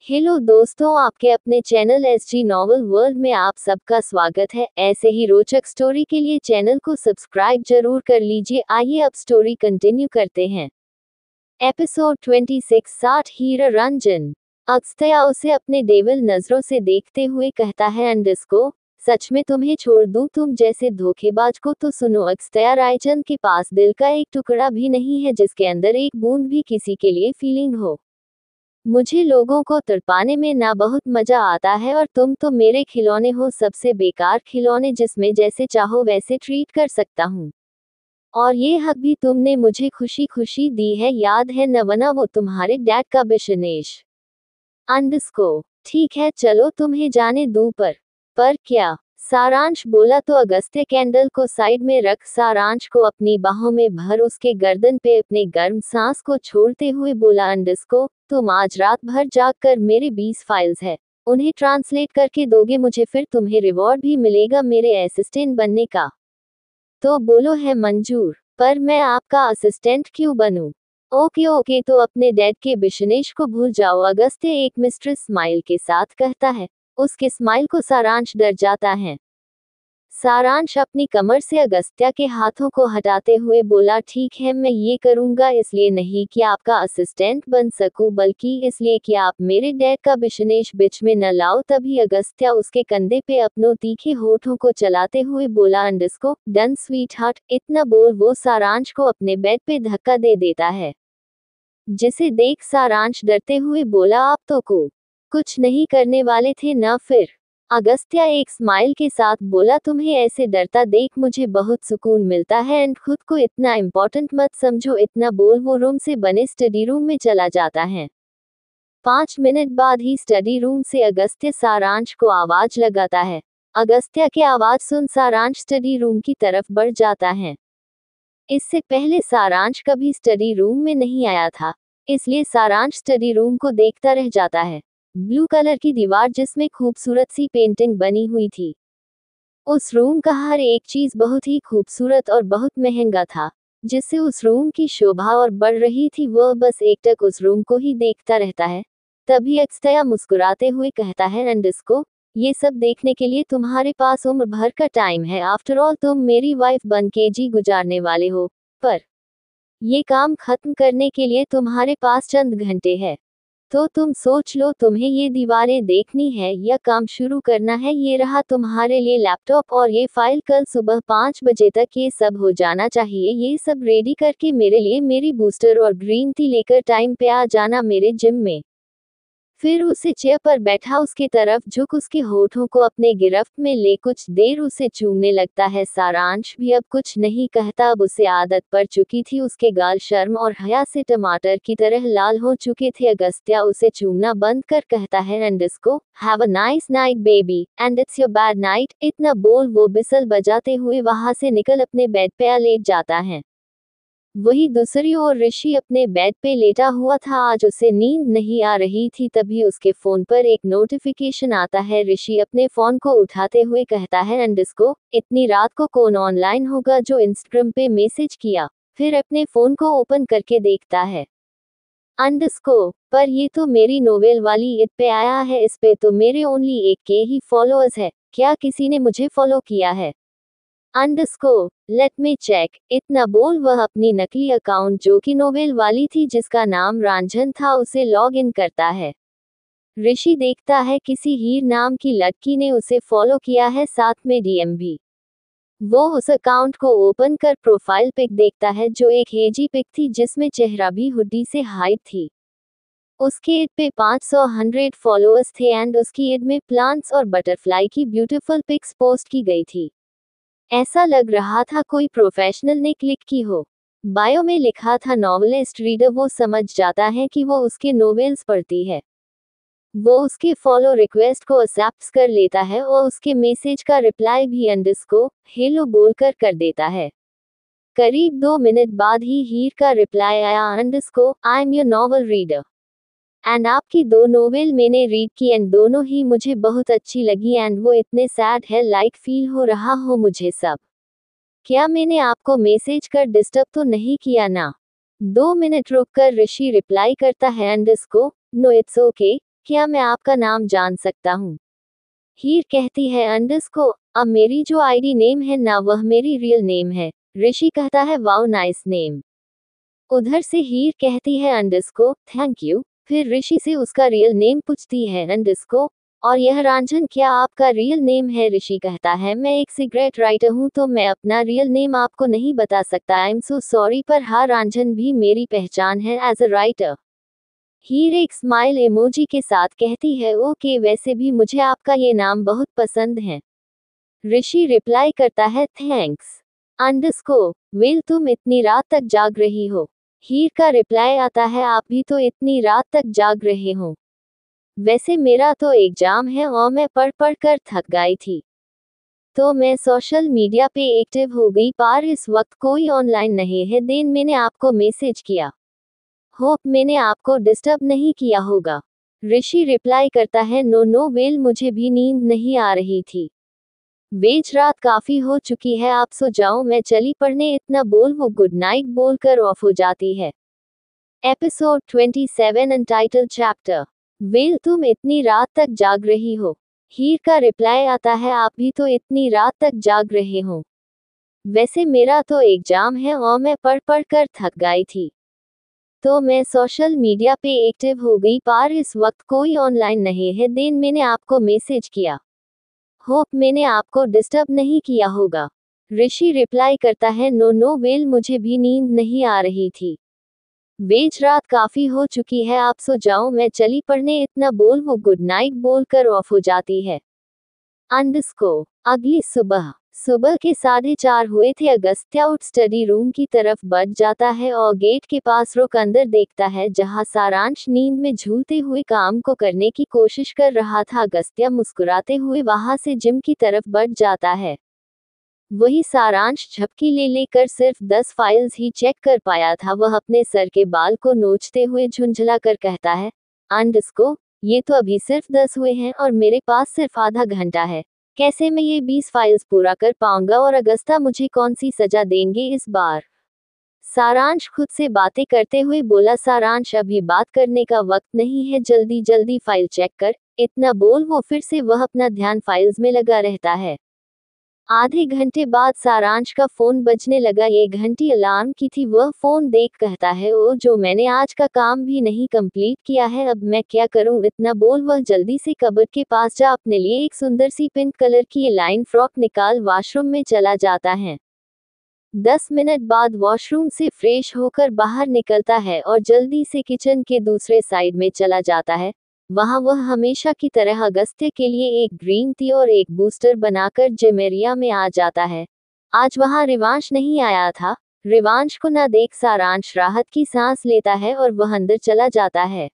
Hello दोस्तों, आपके अपने चैनल एसजी नॉवल वर्ल्ड में आप सबका स्वागत है। ऐसे ही रोचक स्टोरी के लिए चैनल को सब्सक्राइब जरूर कर लीजिए। आइए अब स्टोरी कंटिन्यू करते हैं। एपिसोड 26 60 हीरा रंजन। अगस्त्या उसे अपने डेविल नजरों से देखते हुए कहता है, अंडस्को, सच में तुम्हें छोड़ दूं तुम जैसे धोखेबाज को? तो सुनो, अगस्त्या रायचंद के पास दिल का एक टुकड़ा भी नहीं है जिसके अंदर एक बूंद भी किसी के लिए फीलिंग हो। मुझे लोगों को तड़पाने में ना बहुत मजा आता है, और तुम तो मेरे खिलौने हो, सबसे बेकार खिलौने जिसमें जैसे चाहो वैसे ट्रीट कर सकता हूँ। और ये हक भी तुमने मुझे खुशी खुशी दी है, याद है न वना वो तुम्हारे डैड का बिशनेश अंडस्को। ठीक है चलो तुम्हें जाने दूं, पर क्या? सारांश बोला। तो अगस्त्य कैंडल को साइड में रख सारांश को अपनी बाहों में भर उसके गर्दन पे अपने गर्म सांस को छोड़ते हुए बोला, अंडस्को, तुम आज रात भर जाग कर मेरे 20 फाइल्स है, उन्हें ट्रांसलेट करके दोगे मुझे, फिर तुम्हें रिवॉर्ड भी मिलेगा मेरे असिस्टेंट बनने का। तो बोलो है मंजूर, पर मैं आपका असिस्टेंट क्यों बनूं? ओके ओके, तो अपने डैड के बिशनेश को भूल जाओ, अगस्त्य एक मिस्ट्रेस स्माइल के साथ कहता है। उसके स्माइल को सारांश डर जाता है। सारांश अपनी कमर से अगस्त्या के हाथों को हटाते हुए बोला, ठीक है मैं ये करूंगा, इसलिए नहीं कि आपका असिस्टेंट बन सकूं, बल्कि इसलिए कि आप मेरे डैड का बिशनेश बीच में न लाओ। तभी अगस्त्या उसके कंधे पे अपनों तीखे होठों को चलाते हुए बोला, अंडस्को, डन स्वीट हार्ट। इतना बोल वो सारांश को अपने बेड पे धक्का दे देता है, जिसे देख सारांश डरते हुए बोला, आप तो कुछ नहीं करने वाले थे ना फिर? अगस्त्या एक स्माइल के साथ बोला, तुम्हें ऐसे डरता देख मुझे बहुत सुकून मिलता है, एंड खुद को इतना इम्पोर्टेंट मत समझो। इतना बोल वो रूम से बने स्टडी रूम में चला जाता है। 5 मिनट बाद ही स्टडी रूम से अगस्त्य सारांश को आवाज लगाता है। अगस्त्या की आवाज सुन सारांश स्टडी रूम की तरफ बढ़ जाता है। इससे पहले सारांश कभी स्टडी रूम में नहीं आया था, इसलिए सारांश स्टडी रूम को देखता रह जाता है। ब्लू कलर की दीवार जिसमें खूबसूरत सी पेंटिंग बनी हुई थी। उस रूम का हर एक चीज बहुत ही खूबसूरत और बहुत महंगा था, जिससे उस रूम की शोभा और बढ़ रही थी। वह बस एकटक उस रूम को ही देखता रहता है। तभी अगस्त्या मुस्कुराते हुए कहता है, अंडस्को, ये सब देखने के लिए तुम्हारे पास उम्र भर का टाइम है। आफ्टर ऑल तुम मेरी वाइफ बन के जी गुजारने वाले हो, पर ये काम खत्म करने के लिए तुम्हारे पास चंद घंटे है। तो तुम सोच लो, तुम्हें ये दीवारें देखनी है या काम शुरू करना है? ये रहा तुम्हारे लिए लैपटॉप और ये फाइल, कल सुबह 5 बजे तक ये सब हो जाना चाहिए। ये सब रेडी करके मेरे लिए मेरी बूस्टर और ग्रीन टी लेकर टाइम पे आ जाना मेरे जिम में। फिर उसे चेयर पर बैठा उसकी तरफ झुक उसके होठों को अपने गिरफ्त में ले कुछ देर उसे चूमने लगता है। सारांश भी अब कुछ नहीं कहता, अब उसे आदत पड़ चुकी थी। उसके गाल शर्म और हया से टमाटर की तरह लाल हो चुके थे। अगस्त्या उसे चूमना बंद कर कहता है, अंडस्को, have a nice night baby, and it's your bad night. इतना बोल वो बिसल बजाते हुए वहां से निकल अपने बेड पे लेट जाता है। वही दूसरी ओर ऋषि अपने बेड पे लेटा हुआ था। आज उसे नींद नहीं आ रही थी। तभी उसके फोन पर एक नोटिफिकेशन आता है। ऋषि अपने फोन को उठाते हुए कहता है, अंडस्को, इतनी रात को कौन ऑनलाइन होगा जो इंस्टाग्राम पे मैसेज किया? फिर अपने फोन को ओपन करके देखता है। अंडस्को, पर ये तो मेरी नोवेल वाली इट पे आया है, इस पे तो मेरे ओनली 1 के ही फॉलोअर्स है। क्या किसी ने मुझे फॉलो किया है? अंडस्को, लेट मी चेक। इतना बोल वह अपनी नकली अकाउंट, जो कि नोवेल वाली थी जिसका नाम रांझन था, उसे लॉग इन करता है। ऋषि देखता है किसी हीर नाम की लड़की ने उसे फॉलो किया है, साथ में डीएम भी। वो उस अकाउंट को ओपन कर प्रोफाइल पिक देखता है, जो एक हेजी पिक थी जिसमें चेहरा भी हुडी से हाइड थी। उसके इड पे 500 फॉलोअर्स थे, एंड उसकी इड में प्लांट्स और बटरफ्लाई की ब्यूटीफुल पिक्स पोस्ट की गई थी। ऐसा लग रहा था कोई प्रोफेशनल ने क्लिक की हो। बायो में लिखा था, नॉवेलिस्ट रीडर। वो समझ जाता है कि वो उसके नोवेल्स पढ़ती है। वो उसके फॉलो रिक्वेस्ट को एक्सेप्ट कर लेता है और उसके मैसेज का रिप्लाई भी अंडस्को हेलो बोलकर कर देता है। करीब 2 मिनट बाद ही हीर का रिप्लाई आया, अंडस्को, आई am your novel reader, and आपकी 2 नोवेल मैंने रीड की, एंड दोनों ही मुझे बहुत अच्छी लगी, एंड वो इतने सैड है, लाइक फील हो रहा हो मुझे सब। क्या मैंने आपको मैसेज कर डिस्टर्ब तो नहीं किया ना? 2 मिनट रुक कर ऋषि रिप्लाई करता है, अंडस्को, नो इट्स ओके, क्या मैं आपका नाम जान सकता हूँ? हीर कहती है अंडरस्को, अब मेरी जो आईडी नेम है ना वह मेरी रियल नेम है। ऋषि कहता है वाओ नाइस नेम। उधर से हीर कहती है अंडरस्को थैंक यू। फिर ऋषि से उसका रियल नेम पूछती है अंडरस्को, और यह रांझन क्या आपका रियल नेम है? ऋषि कहता है मैं एक सिगरेट राइटर हूँ तो मैं अपना रियल नेम आपको नहीं बता सकता, आई एम सो सॉरी, पर हाँ रांझन भी मेरी पहचान है एज अ राइटर। हीर एक स्माइल इमोजी के साथ कहती है ओके, वैसे भी मुझे आपका ये नाम बहुत पसंद है। ऋषि रिप्लाई करता है थैंक्स। अंडरस्को वेल तुम इतनी रात तक जाग रही हो? हीर का रिप्लाई आता है आप भी तो इतनी रात तक जाग रहे हो। वैसे मेरा तो एग्जाम है और मैं पढ़ पढ़ कर थक गई थी, तो मैं सोशल मीडिया पे एक्टिव हो गई, पर इस वक्त कोई ऑनलाइन नहीं है, देन मैंने आपको मैसेज किया। होप मैंने आपको डिस्टर्ब नहीं किया होगा। ऋषि रिप्लाई करता है नो नो वेल मुझे भी नींद नहीं आ रही थी। वेज रात काफी हो चुकी है, आप सो जाओ, मैं चली पढ़ने, इतना बोल वो गुड नाइट बोलकर ऑफ हो जाती है। एपिसोड 27 अनटाइटल्ड चैप्टर वेल तुम इतनी रात तक जाग रही हो? हीर का रिप्लाई आता है आप भी तो इतनी रात तक जाग रहे हो। वैसे मेरा तो एग्जाम है और मैं पढ़ पढ़ कर थक गई थी, तो मैं सोशल मीडिया पे एक्टिव हो गई, पर इस वक्त कोई ऑनलाइन नहीं है, देन मैंने आपको मैसेज किया। होप मैंने आपको डिस्टर्ब नहीं किया होगा। ऋषि रिप्लाई करता है नो नो वेल मुझे भी नींद नहीं आ रही थी। वेज रात काफी हो चुकी है, आप सो जाओ, मैं चली पढ़ने, इतना बोल वो गुड नाइट बोलकर ऑफ हो जाती है। अंडरस्को अगली सुबह सुबह के 4:30 हुए थे। अगस्त्या उठ स्टडी रूम की तरफ बढ़ जाता है और गेट के पास रुक अंदर देखता है जहां सारांश नींद में झूलते हुए काम को करने की कोशिश कर रहा था। अगस्त्या मुस्कुराते हुए वहां से जिम की तरफ बढ़ जाता है। वही सारांश झपकी ले लेकर सिर्फ 10 फाइल्स ही चेक कर पाया था। वह अपने सर के बाल को नोचते हुए झुंझला कर कहता है अंडरस्को ये तो अभी सिर्फ 10 हुए हैं और मेरे पास सिर्फ आधा घंटा है, कैसे मैं ये 20 फाइल्स पूरा कर पाऊंगा, और अगस्ता मुझे कौन सी सजा देंगे इस बार? सारांश खुद से बातें करते हुए बोला सारांश अभी बात करने का वक्त नहीं है, जल्दी जल्दी फाइल चेक कर, इतना बोल वो फिर से वह अपना ध्यान फाइल्स में लगा रहता है। आधे घंटे बाद सारांश का फोन बजने लगा। ये घंटी अलार्म की थी। वह फोन देख कहता है ओ जो मैंने आज का काम भी नहीं कंप्लीट किया है, अब मैं क्या करूं? इतना बोल वह जल्दी से कबर्ड के पास जा अपने लिए एक सुंदर सी पिंक कलर की लाइन फ्रॉक निकाल वॉशरूम में चला जाता है। 10 मिनट बाद वॉशरूम से फ्रेश होकर बाहर निकलता है और जल्दी से किचन के दूसरे साइड में चला जाता है। वहां वह हमेशा की तरह अगस्त्य के लिए एक ग्रीन टी और एक बूस्टर बनाकर जिम एरिया में आ जाता है। आज वहां रिवांश नहीं आया था। रिवांश को न देख सारांश राहत की सांस लेता है और वह अंदर चला जाता है।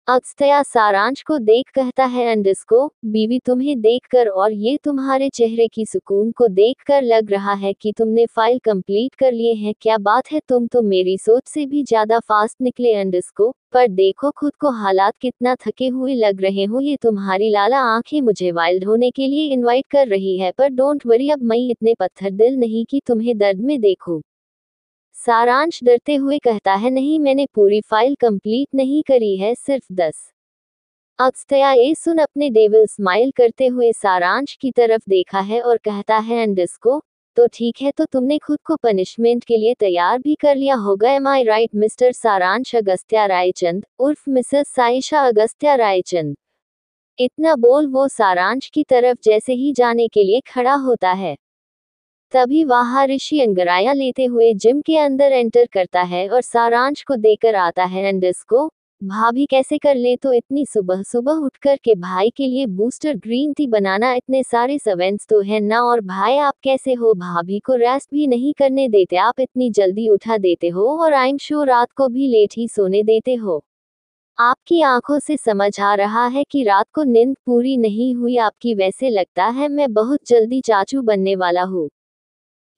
अगस्त्या सारांश को देख कहता है अंडरस्को बीवी तुम्हें देखकर और ये तुम्हारे चेहरे की सुकून को देखकर लग रहा है कि तुमने फाइल कंप्लीट कर लिए हैं, क्या बात है, तुम तो मेरी सोच से भी ज्यादा फास्ट निकले अंडरस्को, पर देखो खुद को, हालात कितना थके हुए लग रहे हो, ये तुम्हारी लाला आंखें मुझे वाइल्ड होने के लिए इनवाइट कर रही है, पर डोंट वरी अब मैं इतने पत्थर दिल नहीं कि तुम्हें दर्द में देखूं। सारांश डरते हुए कहता है नहीं मैंने पूरी फाइल कंप्लीट नहीं करी है, सिर्फ 10। अगस्त्या ये सुन अपने डेविल स्माइल करते हुए सारांश की तरफ देखा है और कहता है अंडरस्को तो ठीक है, तो तुमने खुद को पनिशमेंट के लिए तैयार भी कर लिया होगा, एम आई राइट मिस्टर सारांश? अगस्त्या रायचंद उर्फ मिसेस साइशा अगस्त्या रायचंद। इतना बोल वो सारांश की तरफ जैसे ही जाने के लिए खड़ा होता है, तभी वहां ऋषि अंगराया लेते हुए जिम के अंदर एंटर करता है और सारांश को देकर आता है अंडरस्को भाभी कैसे कर ले, तो इतनी सुबह सुबह उठकर के भाई के लिए बूस्टर ग्रीन टी बनाना, इतने सारे सवेंस तो है ना, और भाई आप कैसे हो, भाभी को रेस्ट भी नहीं करने देते, आप इतनी जल्दी उठा देते हो और आई एम श्योर रात को भी लेट ही सोने देते हो। आपकी आंखों से समझ आ रहा है कि रात को नींद पूरी नहीं हुई आपकी, वैसे लगता है मैं बहुत जल्दी चाचू बनने वाला हूँ।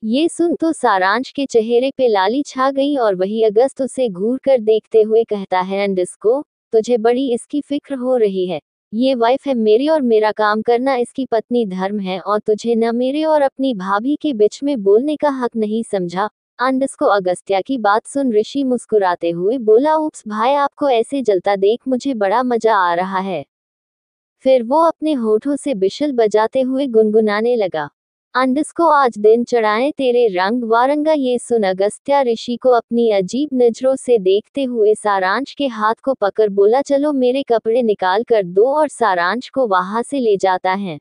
ये सुन तो सारांश के चेहरे पे लाली छा गई और वही अगस्त उसे घूर कर देखते हुए कहता है अंडरस्को तुझे बड़ी इसकी फिक्र हो रही है, ये वाइफ है मेरी और मेरा काम करना इसकी पत्नी धर्म है, और तुझे न मेरे और अपनी भाभी के बीच में बोलने का हक नहीं समझा, अंडस को अगस्त्या की बात सुन ऋषि मुस्कुराते हुए बोला, उप्स भाई, आपको ऐसे जलता देख मुझे बड़ा मजा आ रहा है। फिर वो अपने होठों से बिशल बजाते हुए गुनगुनाने लगा, अंडस को आज दिन चढ़ाए तेरे रंग वारंगा। ये सुन अगस्त्या ऋषि को अपनी अजीब नजरों से देखते हुए सारांश के हाथ को पकड़ बोला, चलो मेरे कपड़े निकाल कर दो, और सारांश को वहां से ले जाता है।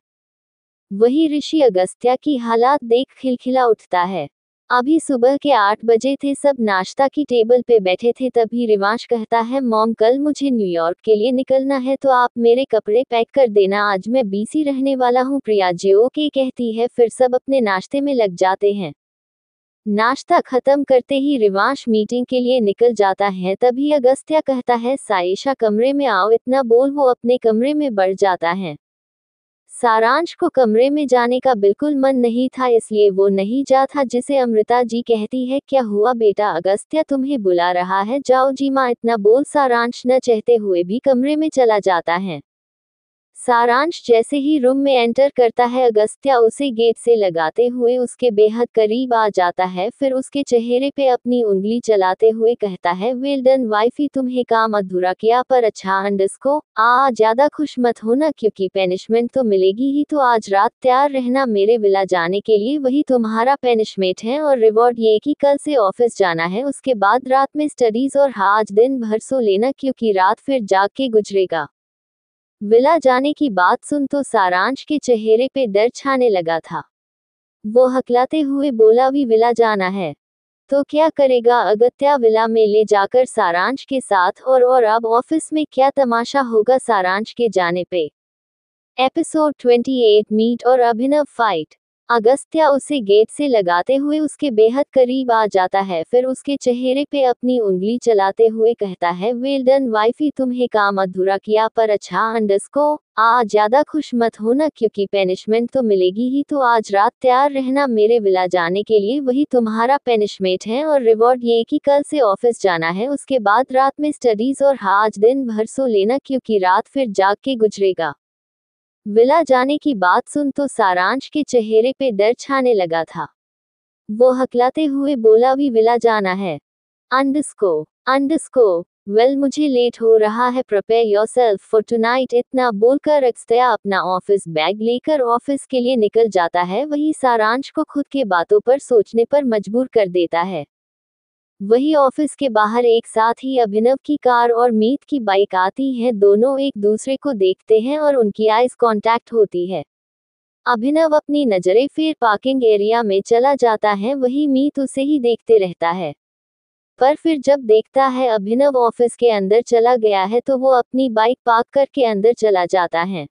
वही ऋषि अगस्त्या की हालात देख खिलखिला उठता है। अभी सुबह के 8 बजे थे, सब नाश्ता की टेबल पे बैठे थे, तभी रिवांश कहता है, मॉम कल मुझे न्यूयॉर्क के लिए निकलना है तो आप मेरे कपड़े पैक कर देना, आज मैं बीसी रहने वाला हूँ। प्रिया जी ओके कहती है, फिर सब अपने नाश्ते में लग जाते हैं। नाश्ता खत्म करते ही रिवांश मीटिंग के लिए निकल जाता है, तभी अगस्त्या कहता है, सायशा कमरे में आओ, इतना बोल वो अपने कमरे में बढ़ जाता है। सारांश को कमरे में जाने का बिल्कुल मन नहीं था, इसलिए वो नहीं जाता, जिसे अमृता जी कहती है, क्या हुआ बेटा, अगस्त्या तुम्हें बुला रहा है, जाओ जी माँ, इतना बोल सारांश न चाहते हुए भी कमरे में चला जाता है। सारांश जैसे ही रूम में एंटर करता है, अगस्त्या उसे गेट से लगाते हुए उसके बेहद करीब आ जाता है, फिर उसके चेहरे पे अपनी उंगली चलाते हुए कहता है, वेल डन वाइफी, तुम्हें काम अधूरा किया पर अच्छा। अंडस्को ज्यादा खुश मत होना, क्योंकि पेनिशमेंट तो मिलेगी ही, तो आज रात तैयार रहना मेरे विला जाने के लिए, वही तुम्हारा पेनिशमेंट है, और रिवॉर्ड ये कि कल से ऑफिस जाना है, उसके बाद रात में स्टडीज, और आज दिन भर सो लेना, क्योंकि रात फिर जाग के गुजरेगा। विला जाने की बात सुन तो सारांश के चेहरे पे डर छाने लगा था। वो हकलाते हुए बोला, भी विला जाना है तो क्या करेगा। अगस्त्या विला में ले जाकर सारांश के साथ, और अब ऑफिस में क्या तमाशा होगा सारांश के जाने पे। एपिसोड 28 मीट और अभिनव फाइट। अगस्त्या उसे गेट से लगाते हुए उसके बेहद करीब आ जाता है, फिर उसके चेहरे पे अपनी उंगली चलाते हुए कहता है, वेल डन वाइफी, तुम्हें काम अधूरा किया पर अच्छा। अंडस्को ज्यादा खुश मत होना, क्योंकि पेनिशमेंट तो मिलेगी ही, तो आज रात तैयार रहना मेरे विला जाने के लिए, वही तुम्हारा पेनिशमेंट है, और रिवॉर्ड ये कि कल से ऑफिस जाना है, उसके बाद रात में स्टडीज, और आज दिन भर सो लेना, क्योंकि रात फिर जाग के गुजरेगा। विला जाने की बात सुन तो सारांश के चेहरे पे डर छाने लगा था। वो हकलाते हुए बोला, भी विला जाना है। अंडस्को वेल मुझे लेट हो रहा है, प्रिपेयर योरसेल्फ फॉर टुनाइट। इतना बोलकर अगस्त्या अपना ऑफिस बैग लेकर ऑफिस के लिए निकल जाता है, वही सारांश को खुद के बातों पर सोचने पर मजबूर कर देता है। वही ऑफिस के बाहर एक साथ ही अभिनव की कार और मीत की बाइक आती है, दोनों एक दूसरे को देखते हैं और उनकी आइज कांटेक्ट होती है। अभिनव अपनी नजरें फिर पार्किंग एरिया में चला जाता है, वही मीत उसे ही देखते रहता है। पर फिर जब देखता है अभिनव ऑफिस के अंदर चला गया है, तो वो अपनी बाइक पार्क करके अंदर चला जाता है।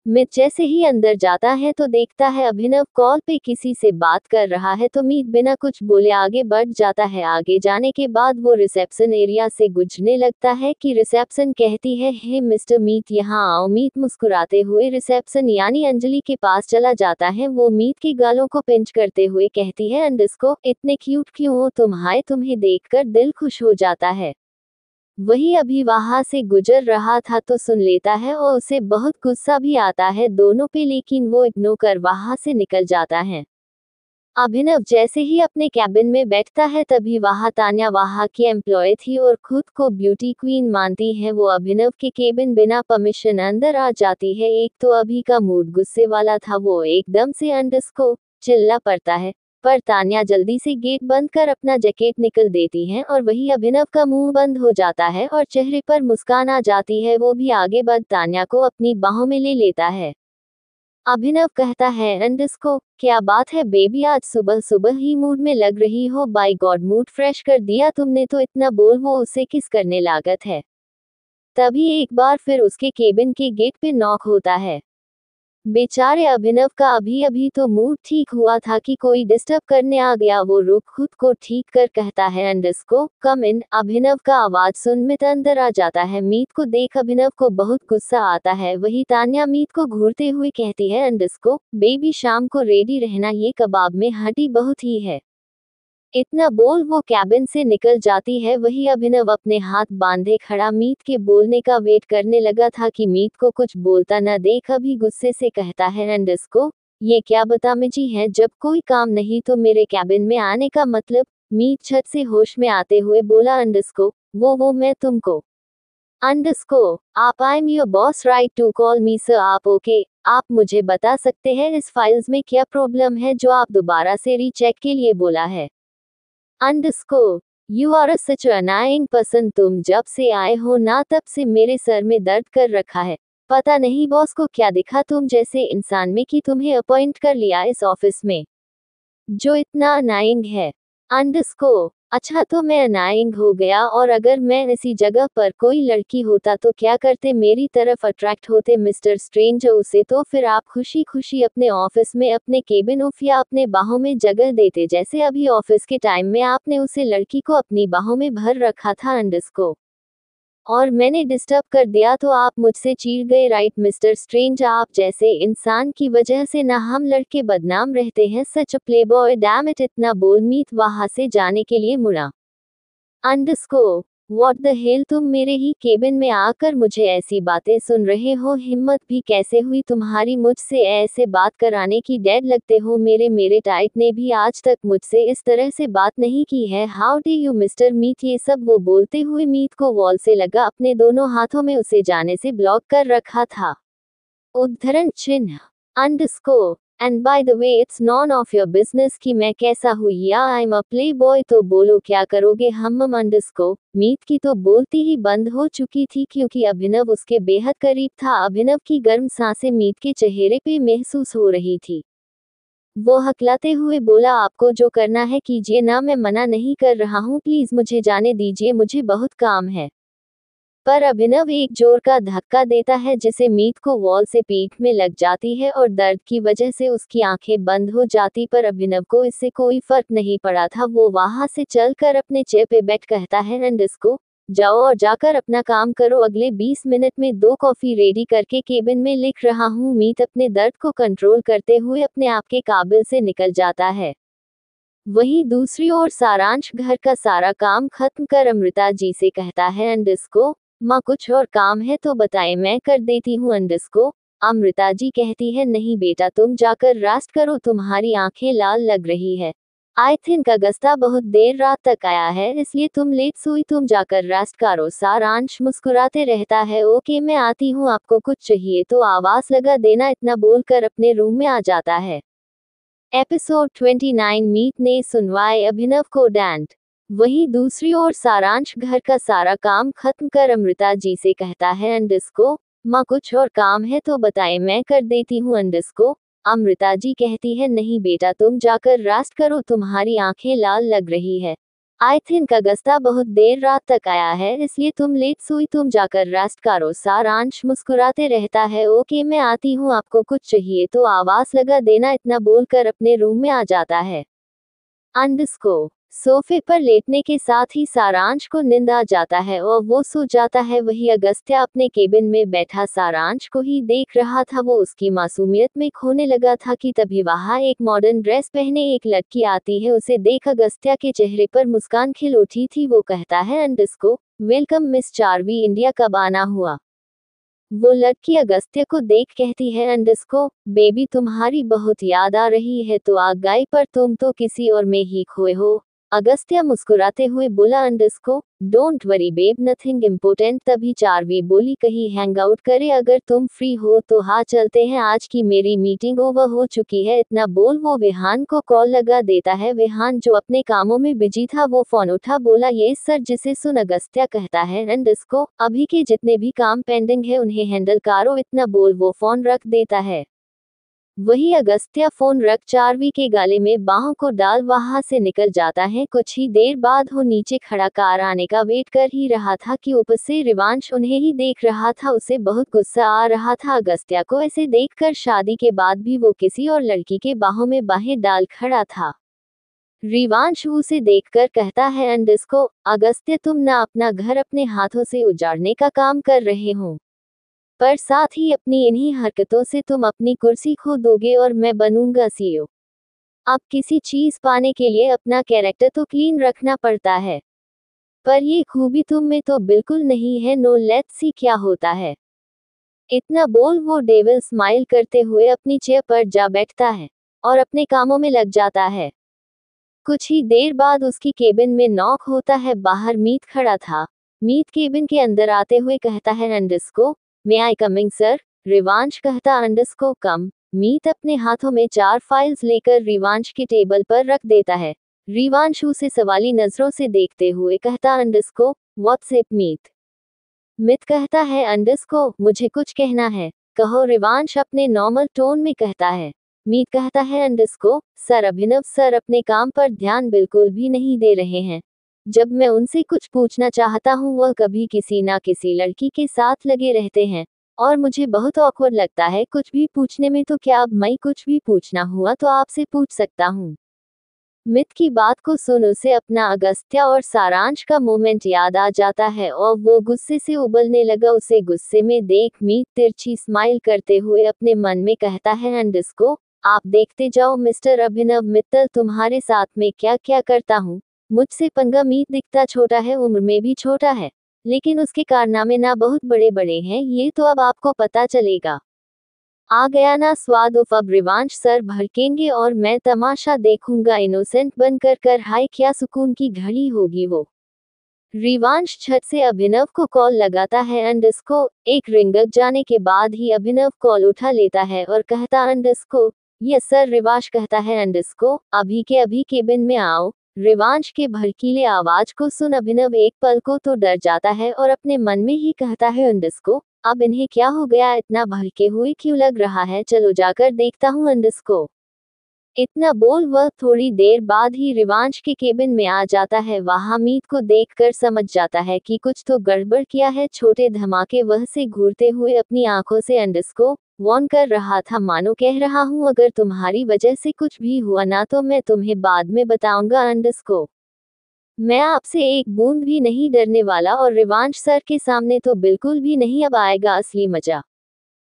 मीत जैसे ही अंदर जाता है तो देखता है अभिनव कॉल पे किसी से बात कर रहा है, तो मीत बिना कुछ बोले आगे बढ़ जाता है। आगे जाने के बाद वो रिसेप्शन एरिया से गुजरने लगता है कि रिसेप्शन कहती है, हे मिस्टर मीत यहाँ आओ। मीत मुस्कुराते हुए रिसेप्शन यानी अंजलि के पास चला जाता है। वो मीत के गालों को पिंच करते हुए कहती है, अंडस्को इतने क्यूट क्यों हो तुम, हाय तुम्हें देखकर दिल खुश हो जाता है। वही अभी वहां से गुजर रहा था तो सुन लेता है, और उसे बहुत गुस्सा भी आता है दोनों पे, लेकिन वो इग्नोर कर वहां से निकल जाता है। अभिनव जैसे ही अपने कैबिन में बैठता है, तभी वहां तान्या वहां की एम्प्लॉय थी और खुद को ब्यूटी क्वीन मानती है। वो अभिनव के केबिन बिना परमिशन अंदर आ जाती है। एक तो अभी का मूड गुस्से वाला था, वो एकदम से अंडस्को चिल्ला पड़ता है, पर तान्या जल्दी से गेट बंद कर अपना जैकेट निकल देती है, और वही अभिनव का मुंह बंद हो जाता है और चेहरे पर मुस्कान आ जाती है। वो भी आगे बढ़ तान्या को अपनी बाहों में ले लेता है। अभिनव कहता है, अंडस्को क्या बात है बेबी, आज सुबह सुबह ही मूड में लग रही हो, बाय गॉड मूड फ्रेश कर दिया तुमने तो, इतना बोल वो उसे किस करने लागत है। तभी एक बार फिर उसके केबिन के गेट पे नॉक होता है। बेचारे अभिनव का अभी अभी तो मूड ठीक हुआ था कि कोई डिस्टर्ब करने आ गया। वो रुक खुद को ठीक कर कहता है, अंडस्को कम इन। अभिनव का आवाज सुन मीत अंदर आ जाता है। मीत को देख अभिनव को बहुत गुस्सा आता है। वही तान्या मीत को घूरते हुए कहती है, अंडस्को बेबी शाम को रेडी रहना, ये कबाब में हड्डी बहुत ही है। इतना बोल वो कैबिन से निकल जाती है। वही अभिनव अपने हाथ बांधे खड़ा मीत के बोलने का वेट करने लगा था कि मीत को कुछ बोलता न देख अभी गुस्से से कहता है, अंडस्को ये क्या बदतमीजी है, जब कोई काम नहीं तो मेरे कैबिन में आने का मतलब? मीत छत से होश में आते हुए बोला। वो मैं तुमको आप I am your boss right to call me sir. आप ओके? आप मुझे बता सकते हैं इस फाइल्स में क्या प्रॉब्लम है जो आप दोबारा से रीचेक के लिए बोला है? You are such annoying person. तुम जब से आए हो ना तब से मेरे सर में दर्द कर रखा है। पता नहीं बॉस को क्या दिखा तुम जैसे इंसान में कि तुम्हें अपॉइंट कर लिया इस ऑफिस में, जो इतना अनाइंग है। अच्छा तो मैं अनाइंग हो गया, और अगर मैं इसी जगह पर कोई लड़की होता तो क्या करते? मेरी तरफ अट्रैक्ट होते मिस्टर स्ट्रेंज उसे तो फिर आप खुशी खुशी अपने ऑफिस में अपने केबिन ऑफ या अपने बाहों में जगह देते, जैसे अभी ऑफिस के टाइम में आपने उसे लड़की को अपनी बाहों में भर रखा था। और मैंने डिस्टर्ब कर दिया तो आप मुझसे चीड़ गए राइट मिस्टर स्ट्रेंज? आप जैसे इंसान की वजह से ना हम लड़के बदनाम रहते हैं। सच प्लेबॉय डैम इट। इतना बोल मीत वहां से जाने के लिए मुड़ा। व्हाट द हेल, तुम मेरे ही केबिन में आकर मुझे ऐसी बातें सुन रहे हो? हिम्मत भी कैसे हुई तुम्हारी मुझसे ऐसे बात कराने की? डैड लगते हो मेरे। मेरे टाइट ने भी आज तक मुझसे इस तरह से बात नहीं की है। हाउ डू यू मिस्टर मीत? ये सब वो बोलते हुए मीत को वॉल से लगा अपने दोनों हाथों में उसे जाने से ब्लॉक कर रखा था। उद्धरण चिन्ह and by the way it's none of your business कि मैं कैसा हूँ या I am a play boy. तो बोलो क्या करोगे हम? मीत की तो बोलती ही बंद हो चुकी थी क्योंकि अभिनव उसके बेहद करीब था। अभिनव की गर्म सांसें मीत के चेहरे पे महसूस हो रही थी। वो हकलाते हुए बोला, आपको जो करना है कीजिए ना, मैं मना नहीं कर रहा हूँ, प्लीज मुझे जाने दीजिए, मुझे बहुत काम है। पर अभिनव एक जोर का धक्का देता है जिसे मीत को वॉल से पीठ में लग जाती है और दर्द की वजह से उसकी आंखें बंद हो जाती। पर अभिनव को इससे कोई फर्क नहीं पड़ा था। वो वहां से चलकर अपने चेयर पे बैठ कहता है, जाओ और जाकर अपना काम करो, अगले 20 मिनट में 2 कॉफी रेडी करके केबिन में लिख रहा हूँ। मीत अपने दर्द को कंट्रोल करते हुए अपने आप के काबिल से निकल जाता है। वहीं दूसरी ओर सारांश घर का सारा काम खत्म कर अमृता जी से कहता है, माँ कुछ और काम है तो बताएं, मैं कर देती हूँ। अमृता जी कहती है, नहीं बेटा तुम जाकर रेस्ट करो, तुम्हारी आंखें लाल लग रही है। आई थिंक अगस्ता बहुत देर रात तक आया है इसलिए तुम लेट सोई, तुम जाकर रेस्ट करो। सारांश मुस्कुराते रहता है, ओके मैं आती हूँ, आपको कुछ चाहिए तो आवाज लगा देना, इतना बोलकर अपने रूम में आ जाता है। एपिसोड 29 मीत ने सुनवाए अभिनव को डांट। वहीं दूसरी ओर सारांश घर का सारा काम खत्म कर अमृता जी से कहता है, माँ कुछ और काम है तो बताएं, मैं कर देती हूँ। अमृता जी कहती है, नहीं बेटा तुम जाकर रेस्ट करो, तुम्हारी आंखें लाल लग रही है। आई थिंक अगस्ता बहुत देर रात तक आया है इसलिए तुम लेट सोई, तुम जाकर रेस्ट करो। सारांश मुस्कुराते रहता है, ओके मैं आती हूँ, आपको कुछ चाहिए तो आवाज लगा देना, इतना बोलकर अपने रूम में आ जाता है। सोफे पर लेटने के साथ ही सारांश को नींद आ जाता है और वो सो जाता है। वही अगस्त्या अपने केबिन में बैठा सारांश को ही देख रहा था। वो उसकी मासूमियत में खोने लगा था कि तभी वहां एक मॉडर्न ड्रेस पहने एक लड़की आती है। उसे देख अगस्त्या के चेहरे पर मुस्कान खिल उठी थी। वो कहता है, वेलकम मिस चार्वी, इंडिया कब आना हुआ? वो लड़की अगस्त्या को देख कहती है, बेबी तुम्हारी बहुत याद आ रही है तो आ गई, पर तुम तो किसी और में ही खोए हो। अगस्त्या मुस्कुराते हुए बोला, don't worry babe, nothing important. तभी चार्वी बोली, कहीं हैंग आउट करे, अगर तुम फ्री हो तो हाँ चलते हैं, आज की मेरी मीटिंग ओवर हो चुकी है। इतना बोल वो विहान को कॉल लगा देता है। विहान जो अपने कामों में बिजी था वो फोन उठा, बोला, ये सर, जिसे सुन अगस्त्या कहता है, अभी के जितने भी काम पेंडिंग है उन्हें हैंडल करो, इतना बोल वो फोन रख देता है। वही अगस्त्या फोन रख चार्वी के गाले में बाहों को डाल वहां से निकल जाता है। कुछ ही देर बाद वो नीचे खड़ा कार आने का वेट कर ही रहा था कि ऊपर से रिवांश उन्हें ही देख रहा था। उसे बहुत गुस्सा आ रहा था अगस्त्या को ऐसे देखकर। शादी के बाद भी वो किसी और लड़की के बाहों में बाहें डाल खड़ा था। रिवांश उसे देखकर कहता है, अगस्त्या तुम ना अपना घर अपने हाथों से उजाड़ने का काम कर रहे हो, पर साथ ही अपनी इन्हीं हरकतों से तुम अपनी कुर्सी खो दोगे और मैं बनूंगा सीईओ। अब किसी चीज पाने के लिए अपना कैरेक्टर तो क्लीन रखना पड़ता है, पर ये खूबी तुम में तो बिल्कुल नहीं है। नो लेट्स सी क्या होता है। इतना बोल वो डेविल स्माइल करते हुए अपनी चेयर पर जा बैठता है और अपने कामों में लग जाता है। कुछ ही देर बाद उसकी केबिन में नॉक होता है। बाहर मीत खड़ा था। मीत केबिन के अंदर आते हुए कहता है अंडरस्को, मे आई कमिंग सर? रिवांश कहता अंडरस्को कम। मीत अपने हाथों में 4 फाइल्स लेकर रिवांश के टेबल पर रख देता है। रिवांश उसे सवाली नजरों से देखते हुए कहता अंडरस्को, व्हाट्स इट मीत? मित कहता है अंडरस्को, मुझे कुछ कहना है। कहो। रिवांश अपने नॉर्मल टोन में कहता है। मीत कहता है अंडरस्को, सर अभिनव सर अपने काम पर ध्यान बिल्कुल भी नहीं दे रहे हैं। जब मैं उनसे कुछ पूछना चाहता हूँ वह कभी किसी ना किसी लड़की के साथ लगे रहते हैं और मुझे बहुत ऑकवर्ड लगता है कुछ भी पूछने में। तो क्या अब मैं कुछ भी पूछना हुआ तो आपसे पूछ सकता हूँ? मित की बात को सुन उसे अपना अगस्त्या और सारांश का मोमेंट याद आ जाता है और वो गुस्से से उबलने लगा। उसे गुस्से में देख मीत तिरछी स्माइल करते हुए अपने मन में कहता है अंडरस्को, आप देखते जाओ मिस्टर अभिनव मित्तल तुम्हारे साथ में क्या क्या करता हूँ। मुझसे पंगा। मीत दिखता छोटा है, उम्र में भी छोटा है, लेकिन उसके कारनामे ना बहुत बड़े बड़े हैं, ये तो अब आपको पता चलेगा। आ गया ना स्वाद। उफ अब रिवांश सर भड़केंगे और मैं तमाशा देखूंगा। इनोसेंट बनकर कर हाय क्या सुकून की घड़ी होगी वो। रिवांश छत से अभिनव को कॉल लगाता है अंडरस्को। एक रिंग लग जाने के बाद ही अभिनव कॉल उठा लेता है और कहता अंडरस्को, यस सर। रिवांश कहता है अंडरस्को, अभी के अभी केबिन में आओ। रिवांश के भड़कीले आवाज को सुन अभिनव एक पल को तो डर जाता है और अपने मन में ही कहता है अंडरस्को, अब इन्हें क्या हो गया, इतना भड़के हुए क्यों लग रहा है, चलो जाकर देखता हूँ अंडरस्को। इतना बोल वह थोड़ी देर बाद ही रिवांश के केबिन में आ जाता है। वहां मीत को देखकर समझ जाता है कि कुछ तो गड़बड़ किया है। छोटे धमाके वह से घूरते हुए अपनी आंखों से अंडरस्को वॉर्न कर रहा था, मानो कह रहा हूं अगर तुम्हारी वजह से कुछ भी हुआ ना तो मैं तुम्हें बाद में बताऊंगा अंडरस्को। मैं आपसे एक बूंद भी नहीं डरने वाला और रिवांश सर के सामने तो बिल्कुल भी नहीं। अब आएगा असली मजा।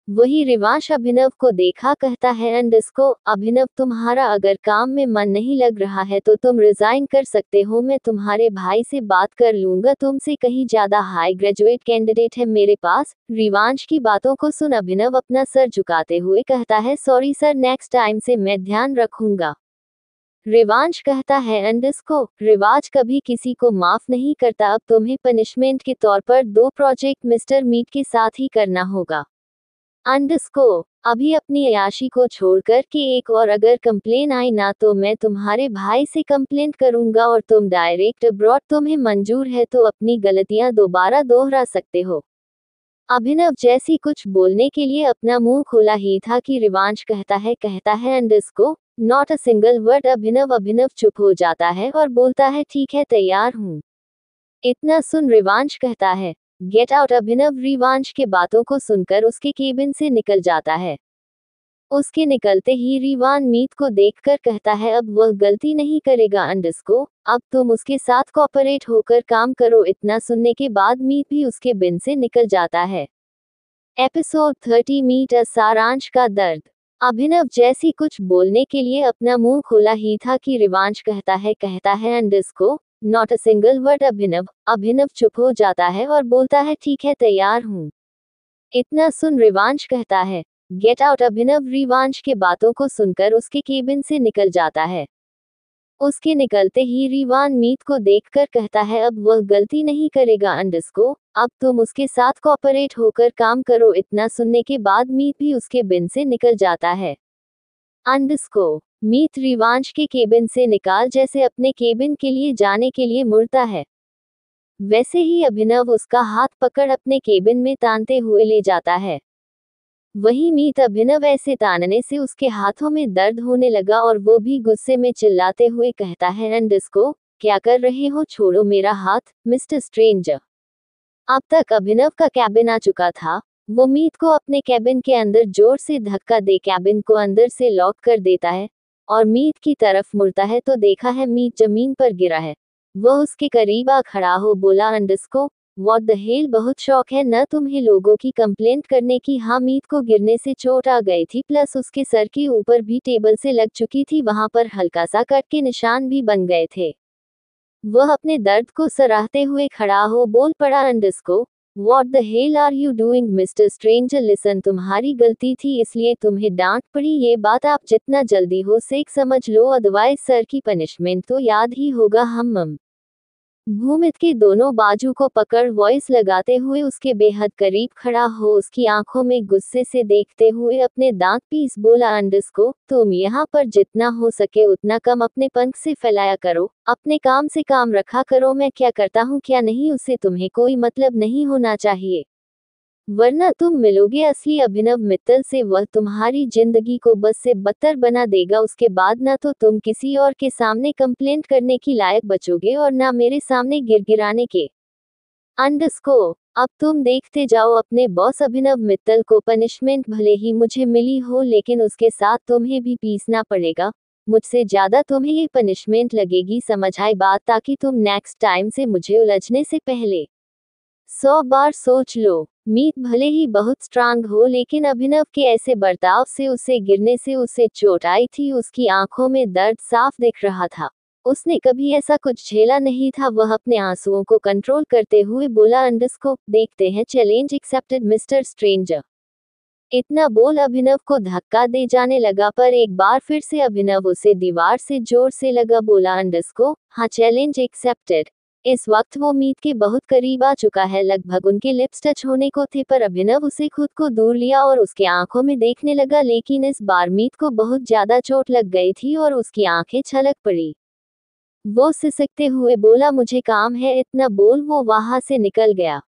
वही रिवांश अभिनव को देखा कहता है अंडरस्को, अभिनव तुम्हारा अगर काम में मन नहीं लग रहा है तो तुम रिजाइन कर सकते हो। मैं तुम्हारे भाई से बात कर लूंगा, तुमसे कहीं ज्यादा हाई ग्रेजुएट कैंडिडेट है मेरे पास। रिवांश की बातों को सुन अभिनव अपना सर झुकाते हुए कहता है सॉरी सर, नेक्स्ट टाइम से मैं ध्यान रखूंगा। रिवांश कहता है अंडरस्को, रिवाज कभी किसी को माफ नहीं करता। अब तुम्हें पनिशमेंट के तौर पर 2 प्रोजेक्ट मिस्टर मीट के साथ ही करना होगा। अंडरस्को, अभी अपनी अयाशी को छोड़कर कि एक और अगर कंप्लेन आई ना तो मैं तुम्हारे भाई से कंप्लेंट करूंगा और तुम डायरेक्ट अब्रॉड। तुम्हें मंजूर है तो अपनी गलतियां दोबारा दोहरा सकते हो। अभिनव जैसी कुछ बोलने के लिए अपना मुंह खोला ही था कि रिवांश कहता है underscore, not a single word. Abhinav चुप हो जाता है और बोलता है ठीक है तैयार हूँ। इतना सुन रिवांश कहता है गेट आउट। अभिनव रिवांश के बातों को सुनकर उसके केबिन से निकल जाता है। उसके निकलते ही रिवान मीत को देखकर कहता है अब वह गलती नहीं करेगा अंडरस्को, अब तुम उसके साथ कोऑपरेट होकर काम करो। इतना सुनने के बाद मीत भी उसके बिन से निकल जाता है। एपिसोड 30 मीट सारांश का दर्द। अभिनव जैसी कुछ बोलने के लिए अपना मुंह खोला ही था कि रिवांश कहता है underscore, not a single word. Abhinav चुप हो जाता है और बोलता है ठीक है तैयार हूँ। इतना सुन रिवांश कहता है गेट आउट। अभिनव रिवांश के बातों को सुनकर उसके केबिन से निकल जाता है। उसके निकलते ही रिवान मीत को देखकर कहता है अब वह गलती नहीं करेगा अंडरस्को, अब तुम उसके साथ कोऑपरेट होकर काम करो। इतना सुनने के बाद मीत भी उसके बिन से निकल जाता है। अंडरस्को, मीत रिवांश के केबिन से निकाल जैसे अपने केबिन के लिए जाने के लिए मुड़ता है, वैसे ही अभिनव उसका हाथ पकड़ अपने केबिन में तानते हुए ले जाता है। वही मीत अभिनव ऐसे तानने से उसके हाथों में दर्द होने लगा और वो भी गुस्से में चिल्लाते हुए कहता है अंडरस्को, क्या कर रहे हो, छोड़ो मेरा हाथ मिस्टर स्ट्रेंजर। अब तक अभिनव का कैबिन आ चुका था। वो मीत को अपने कैबिन के अंदर जोर से धक्का दे कैबिन को अंदर से लॉक कर देता है और मीत की तरफ मुड़ता है तो देखा है मीत जमीन पर गिरा है। वह उसके करीब आ खड़ा हो बोला अंडरस्को, व्हाट द हेल, बहुत शौक है न तुम्हें लोगों की कंप्लेंट करने की। हाँ, मीत को गिरने से चोट आ गई थी, प्लस उसके सर के ऊपर भी टेबल से लग चुकी थी, वहां पर हल्का सा कट के निशान भी बन गए थे। वह अपने दर्द को सराहते हुए खड़ा हो बोल पड़ा अंडरस्को, What the hell are you doing, Mr. Stranger? Listen, तुम्हारी गलती थी इसलिए तुम्हें डांट पड़ी। ये बात आप जितना जल्दी हो सेक समझ लो, अदरवाइज सर की पनिशमेंट तो याद ही होगा। हम भूमित के दोनों बाजू को पकड़ वॉइस लगाते हुए उसके बेहद करीब खड़ा हो, उसकी आंखों में गुस्से से देखते हुए अपने दांत पीस बोला, अंडरस्को, तुम यहाँ पर जितना हो सके उतना कम अपने पंख से फैलाया करो, अपने काम से काम रखा करो। मैं क्या करता हूँ क्या नहीं उससे तुम्हें कोई मतलब नहीं होना चाहिए, वरना तुम मिलोगे असली अभिनव मित्तल से, वह तुम्हारी जिंदगी को बस से बदतर बना देगा। उसके बाद ना तो तुम किसी और के सामने कंप्लेंट करने की लायक बचोगे और ना मेरे सामने गिड़गिड़ाने के। अंडरस्को, अब तुम देखते जाओ अपने बॉस अभिनव मित्तल को पनिशमेंट भले ही मुझे मिली हो लेकिन उसके साथ तुम्हें भी पीसना पड़ेगा, मुझसे ज्यादा तुम्हें ये पनिशमेंट लगेगी, समझ आई बात, ताकि तुम नेक्स्ट टाइम से मुझे उलझने से पहले 100 बार सोच लो। मीत भले ही बहुत स्ट्रांग हो लेकिन अभिनव के ऐसे बर्ताव से उसे गिरने से उसे चोट आई थी, उसकी आंखों में दर्द साफ दिख रहा था। उसने कभी ऐसा कुछ झेला नहीं था। वह अपने आंसुओं को कंट्रोल करते हुए बोला, अंडरस्को, देखते हैं, चैलेंज एक्सेप्टेड मिस्टर स्ट्रेंजर। इतना बोल अभिनव को धक्का दे जाने लगा, पर एक बार फिर से अभिनव उसे दीवार से जोर से लगा, बोला, अंडरस्को, हाँ, चैलेंज एक्सेप्टेड। इस वक्त वो मीत के बहुत करीब आ चुका है, लगभग उनके लिप्स टच होने को थे, पर अभिनव उसे खुद को दूर लिया और उसके आंखों में देखने लगा, लेकिन इस बार मीत को बहुत ज्यादा चोट लग गई थी और उसकी आंखें छलक पड़ी। वो सिसकते हुए बोला, मुझे काम है, इतना बोल वो वहां से निकल गया।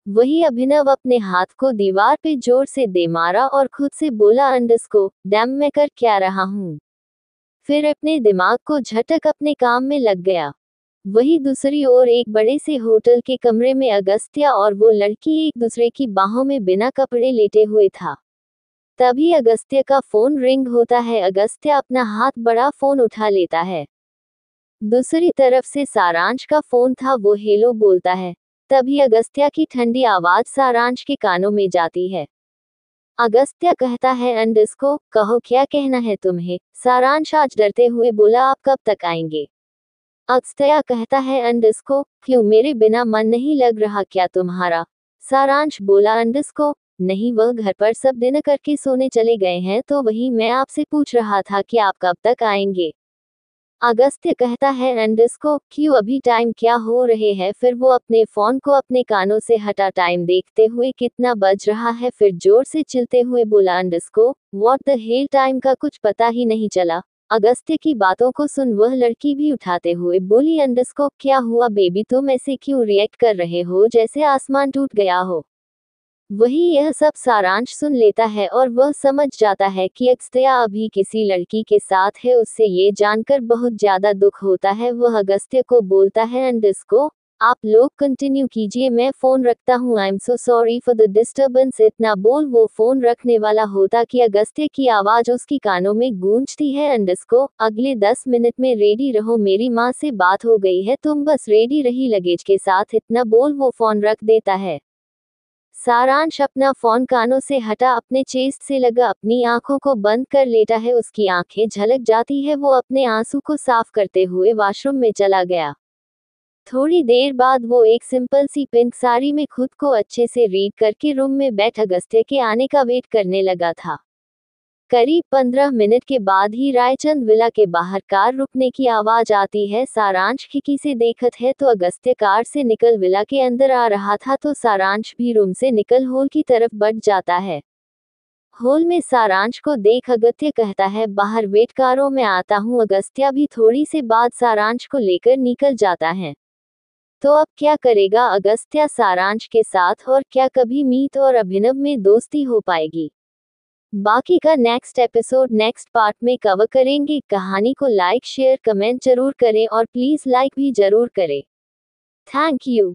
वही अभिनव अपने हाथ को दीवार पे जोर से दे मारा और खुद से बोला, अंडरस्को, डैम, मैं कर क्या रहा हूँ। फिर अपने दिमाग को झटक अपने काम में लग गया। वही दूसरी ओर एक बड़े से होटल के कमरे में अगस्त्या और वो लड़की एक दूसरे की बाहों में बिना कपड़े लेटे हुए था। तभी अगस्त्या का फोन रिंग होता है। अगस्त्या अपना हाथ बड़ा फोन उठा लेता है। दूसरी तरफ से सारांश का फोन था। वो हेलो बोलता है। तभी अगस्त्या की ठंडी आवाज सारांश के कानों में जाती है। अगस्त्या कहता है, अंडरस्को, कहो क्या कहना है तुम्हें। सारांश आज डरते हुए बोला, आप कब तक आएंगे। अगस्त्या कहता है, अंडरस्को, क्यों, मेरे बिना मन नहीं लग रहा क्या तुम्हारा। सारांश बोला, अंडरस्को, नहीं, वह घर पर सब डिनर करके सोने चले गए हैं, तो वही मैं आपसे पूछ रहा था कि आप कब तक आएंगे। अगस्त्य कहता है, अंडरस्को, क्यों, अभी टाइम क्या हो रहे हैं। फिर वो अपने फोन को अपने कानों से हटा टाइम देखते हुए कितना बज रहा है, फिर जोर से चिल्लाते हुए बोला, अंडरस्को, व्हाट द हेल, टाइम का कुछ पता ही नहीं चला। अगस्त्य की बातों को सुन वह लड़की भी उठाते हुए बोली, अंडरस्को, क्या हुआ बेबी, तुम ऐसे क्यों रिएक्ट कर रहे हो जैसे आसमान टूट गया हो। वही यह सब सारांश सुन लेता है और वह समझ जाता है कि अगस्त्या अभी किसी लड़की के साथ है। उससे ये जानकर बहुत ज्यादा दुख होता है। वह अगस्त्य को बोलता है, अंडरस्को, आप लोग कंटिन्यू कीजिए, मैं फोन रखता हूँ, I am so sorry for the disturbance. इतना बोल वो फोन रखने वाला होता कि अगस्त्य की आवाज उसकी कानों में गूंजती है, अंडरस्को, अगले 10 मिनट में रेडी रहो, मेरी माँ से बात हो गई है, तुम बस रेडी रही लगेज के साथ। इतना बोल वो फोन रख देता है। सारांश अपना फोन कानों से हटा अपने चेस्ट से लगा अपनी आंखों को बंद कर लेता है। उसकी आंखें झलक जाती है। वो अपने आंसू को साफ करते हुए वॉशरूम में चला गया। थोड़ी देर बाद वो एक सिंपल सी पिंक साड़ी में खुद को अच्छे से रीड करके रूम में बैठ अगस्त्य के आने का वेट करने लगा था। करीब 15 मिनट के बाद ही रायचंद विला के बाहर कार रुकने की आवाज आती है। सारांश खिड़की से देखत है तो अगस्त्य कार से निकल विला के अंदर आ रहा था, तो सारांश भी रूम से निकल हॉल की तरफ बढ़ जाता है। हॉल में सारांश को देख अगस्त्य कहता है, बाहर वेट कारों में आता हूँ। अगस्त्या भी थोड़ी से बाद सारांश को लेकर निकल जाता है। तो अब क्या करेगा अगस्त्या सारांश के साथ, और क्या कभी मीत और अभिनव में दोस्ती हो पाएगी। बाकी का नेक्स्ट एपिसोड नेक्स्ट पार्ट में कवर करेंगे। कहानी को लाइक शेयर कमेंट जरूर करें और प्लीज लाइक भी जरूर करें। Thank you.